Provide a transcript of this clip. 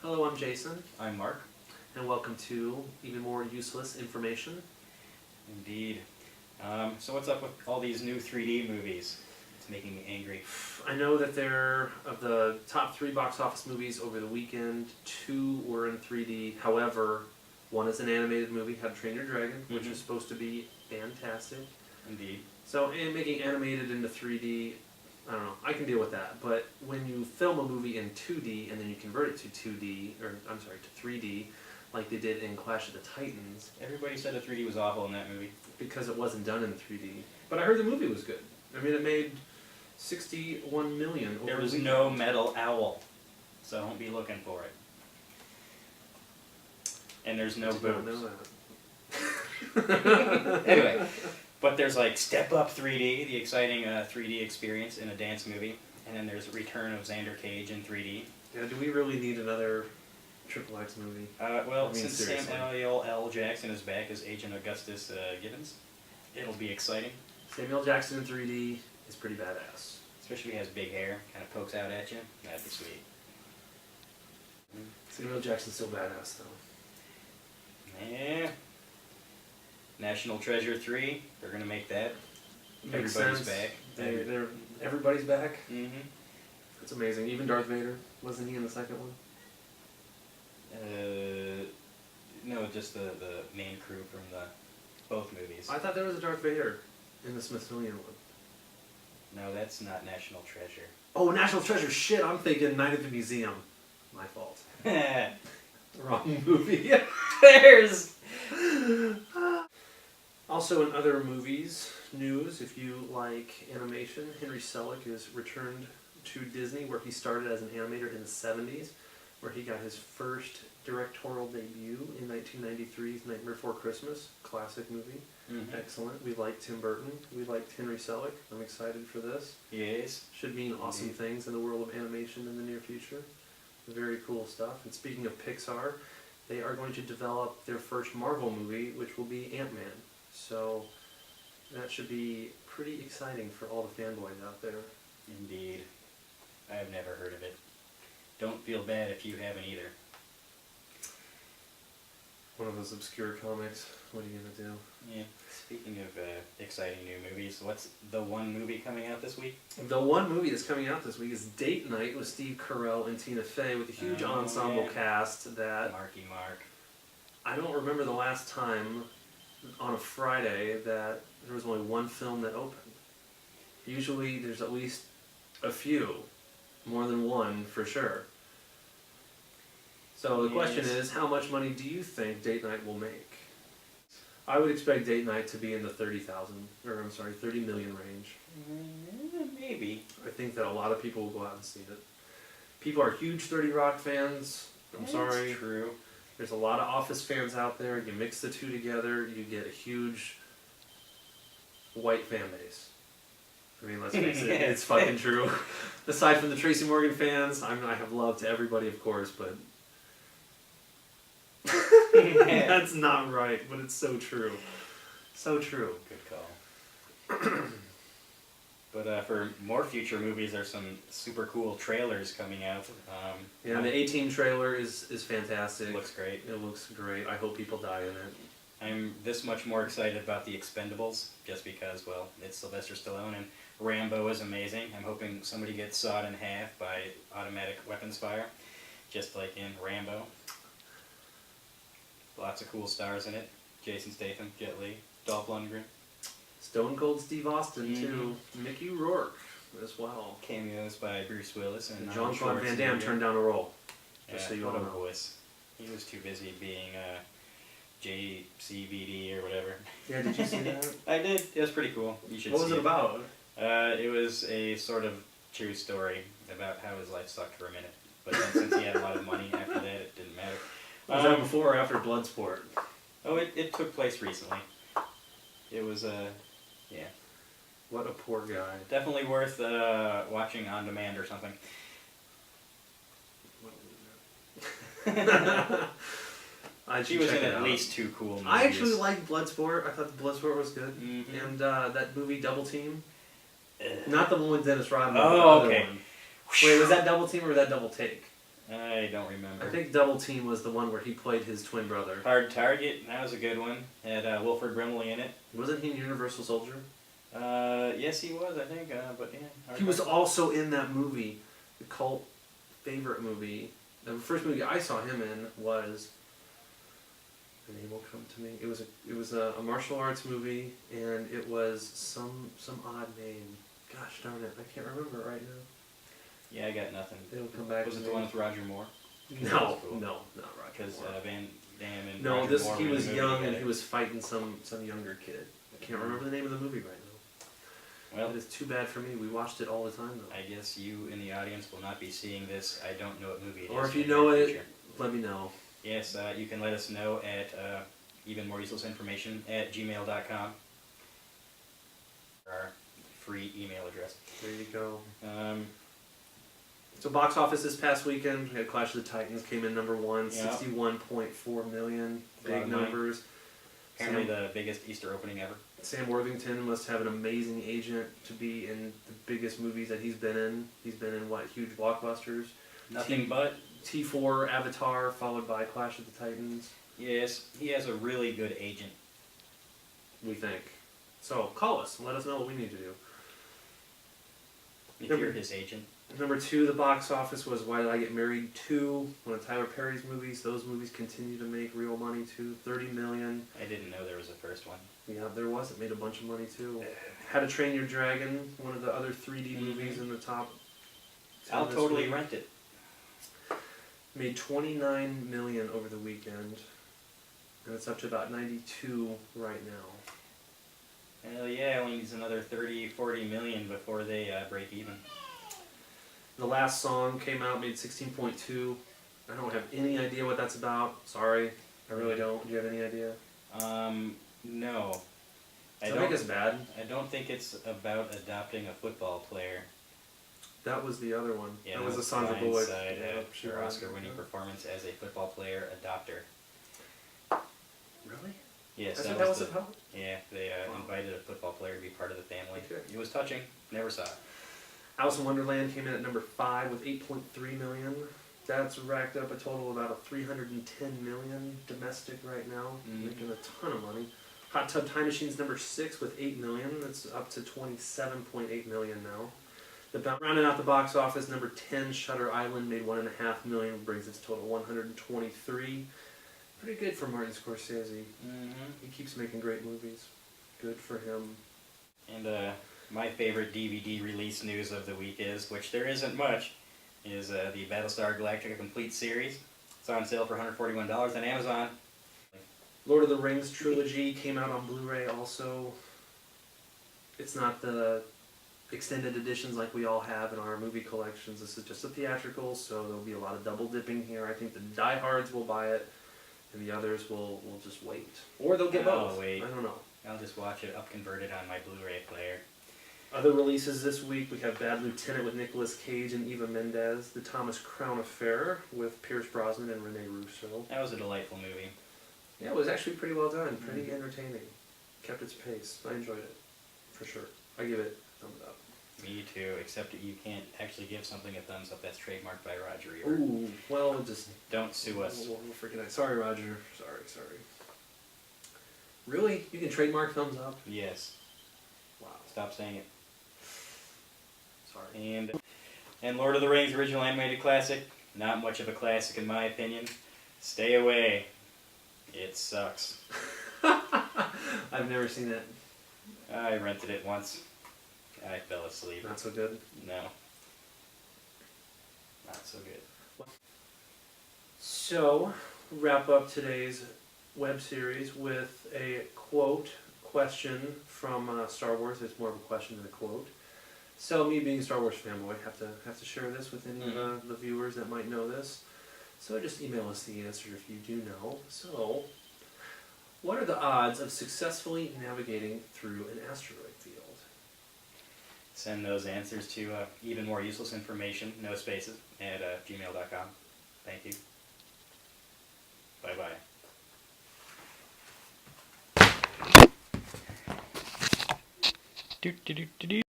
Hello, I'm Jason, I'm Mark. and welcome to Even More Useless Information. Indeed. So what's up with all these new 3D movies? It's making me angry. I know that of the top 3 box office movies over the weekend, 2 were in 3D. However, one is an animated movie, How to Train Your Dragon, which is supposed to be fantastic. Indeed. So, and making animated into 3D, I don't know, I can deal with that. But when you film a movie in 2D and then you convert it to 3D, like they did in Clash of the Titans. Everybody said the 3D was awful in that movie. Because it wasn't done in 3D. But I heard the movie was good. I mean, it made $61 million. There was no metal owl, so don't be looking for it. And there's no boobs. Anyway, but there's like Step Up 3D, the exciting 3D experience in a dance movie, and then there's a Return of Xander Cage in 3D. Yeah, do we really need another Triple X movie? Well, I mean, since seriously. Samuel L. Jackson is back as Agent Augustus Gibbons, it'll be exciting. Samuel Jackson in 3D is pretty badass. Especially if he has big hair, kind of pokes out at you. That'd be sweet. Samuel Jackson's so badass, though. Yeah. National Treasure 3, they're going to make that. Makes Everybody's sense. back. Everybody's back. Mm-hmm. That's amazing. Even Darth Vader, wasn't he in the second one? No, just the main crew from both movies. I thought there was a Darth Vader in the Smithsonian one. No, that's not National Treasure. Oh, National Treasure! Shit, I'm thinking Night at the Museum. My fault. Wrong movie. There's... Also in other movies, news, if you like animation, Henry Selick is returned to Disney, where he started as an animator in the 70s, where he got his first directorial debut in 1993's Nightmare Before Christmas, classic movie. Mm-hmm. Excellent. We liked Tim Burton. We liked Henry Selick. I'm excited for this. Yes. Should mean awesome things in the world of animation in the near future. Very cool stuff. And speaking of Pixar, they are going to develop their first Marvel movie, which will be Ant-Man. So that should be pretty exciting for all the fanboys out there. Indeed. I have never heard of it. Don't feel bad if you haven't either. One of those obscure comics. What are you going to do? Yeah. Speaking of exciting new movies, what's the one movie coming out this week? The one movie that's coming out this week is Date Night with Steve Carell and Tina Fey, with a huge ensemble cast that... Marky Mark. I don't remember the last time on a Friday that there was only one film that opened. Usually there's at least a few. More than one, for sure. So the question is, how much money do you think Date Night will make? I would expect Date Night to be in the 30 million range. Maybe. I think that a lot of people will go out and see it. People are huge 30 Rock fans. I'm sorry. That's true. There's a lot of Office fans out there. You mix the two together, you get a huge white fan base. I mean, let's face it, it's fucking true. Aside from the Tracy Morgan fans, I have love to everybody, of course, but that's not right, but it's so true. So true. Good call. But for more future movies, there's some super cool trailers coming out. Yeah, the A-Team trailer is fantastic. Looks great. It looks great. I hope people die in it. I'm this much more excited about The Expendables, just because, well, it's Sylvester Stallone, and Rambo is amazing. I'm hoping somebody gets sawed in half by automatic weapons fire, just like in Rambo. Lots of cool stars in it. Jason Statham, Jet Li, Dolph Lundgren. Stone Cold Steve Austin, too. Mickey Rourke as well. Cameos by Bruce Willis and Jean-Claude Van Damme turned down a role. Just so you all what a know. voice. He was too busy being JCVD or whatever. Yeah, did you see that? I did. It was pretty cool. You should What see was it about? It was a sort of true story about how his life sucked for a minute. But then since he had a lot of money after that, it didn't matter. Was that before or after Bloodsport? Oh, it took place recently. It was, yeah. What a poor guy. Definitely worth watching on demand or something. She was in at least 2 cool movies. I actually liked Bloodsport. I thought Bloodsport was good. Mm-hmm. And that movie Double Team. Not the one with Dennis Rodman. Oh, the other okay. One. Wait, was that Double Team or was that Double Take? I don't remember. I think Double Team was the one where he played his twin brother. Hard Target, that was a good one. Had Wilford Brimley in it. Wasn't he Universal Soldier? Yes, he was, I think. But yeah, Hard He was Target. also in that movie, the cult favorite movie. The first movie I saw him in was. The name will come to me. It was a martial arts movie, and it was some odd name. Gosh darn it, I can't remember it right now. Yeah, I got nothing. It'll come back. Was to it me. the one with Roger Moore? No, Cool. no, not Roger Because Moore. Van Damme and No, Roger this Moore he were in was the movie young and together. he was fighting some younger kid. I can't remember the name of the movie right now. Well, It is too bad for me. We watched it all the time though. I guess you in the audience will not be seeing this. I don't know what movie it is. Or if you in the know near it, future. let me know. Yes, you can let us know at even more useless information at gmail.com. Our free email address. There you go. Um, So box office this past weekend, we had Clash of the Titans came in number one, Yeah. 61.4 million. A lot Big of money. numbers. apparently the biggest Easter opening ever. Sam Worthington must have an amazing agent to be in the biggest movies that he's been in. He's been in what, huge blockbusters? Nothing but. T4, Avatar, followed by Clash of the Titans, Yes, he has a really good agent. we think. So call us and let us know what we need to do. If Number- you're his agent. Number two, the box office was Why Did I Get Married 2, one of Tyler Perry's movies. Those movies continue to make real money too, 30 million. I didn't know there was a first one. Yeah, there was. It made a bunch of money too. How to Train Your Dragon, one of the other 3D movies in the top. 10 I'll this totally week. rent it. Made 29 million over the weekend, and it's up to about 92 right now. Hell yeah, only needs another 30, 40 million before they break even. The last song came out, made 16.2. I don't have any idea what that's about. Sorry, I really don't. Do you have any idea? No. Does that make us bad? I don't think it's about adopting a football player. That was the other one. Yeah, that was the that's Sandra Bullock. Blindside, Yeah, her Oscar-winning performance as a football player adopter. Really? Yes, That's that what that was was the, about? yeah. They Wow. invited a football player to be part of the family. Okay. It was touching. Never saw it. Alice in Wonderland came in at number 5 with 8.3 million. That's racked up a total of about 310 million domestic right now, making a ton of money. Hot Tub Time Machine's number 6 with 8 million. That's up to 27.8 million now. Rounding out the box office, number 10, Shutter Island made 1.5 million, brings its total 123. Pretty good for Martin Scorsese. He keeps making great movies. Good for him. And my favorite DVD release news of the week is, which there isn't much, is the Battlestar Galactica Complete series. It's on sale for $141 on Amazon. Lord of the Rings trilogy came out on Blu-ray also. It's not the extended editions like we all have in our movie collections. This is just a theatrical, so there'll be a lot of double dipping here. I think the diehards will buy it, and the others will just wait. Or they'll get I'll both. wait. I don't know. I'll just watch it up-converted on my Blu-ray player. Other releases this week, we have Bad Lieutenant with Nicolas Cage and Eva Mendes, The Thomas Crown Affair with Pierce Brosnan and Rene Russo. That was a delightful movie. Yeah, it was actually pretty well done, pretty entertaining. Kept its pace. I enjoyed it, for sure. I give it a thumbs up. Me too, except that you can't actually give something a thumbs up that's trademarked by Roger Ebert. Ooh, well, just Don't sue us. we'll freaking out. Sorry, Roger. Sorry. Really? You can trademark thumbs up? Yes. Wow. Stop saying it. Sorry. And Lord of the Rings original animated classic, not much of a classic in my opinion. Stay away. It sucks. I've never seen it. I rented it once. I fell asleep. Not so good. No. Not so good. So, wrap up today's web series with a question from Star Wars. It's more of a question than a quote. So, me being a Star Wars fanboy, have to share this with any of the viewers that might know this. So, just email us the answer if you do know. So, what are the odds of successfully navigating through an asteroid field? Send those answers to even more useless information, no spaces, at gmail.com. Thank you. Bye-bye. Do do do do do.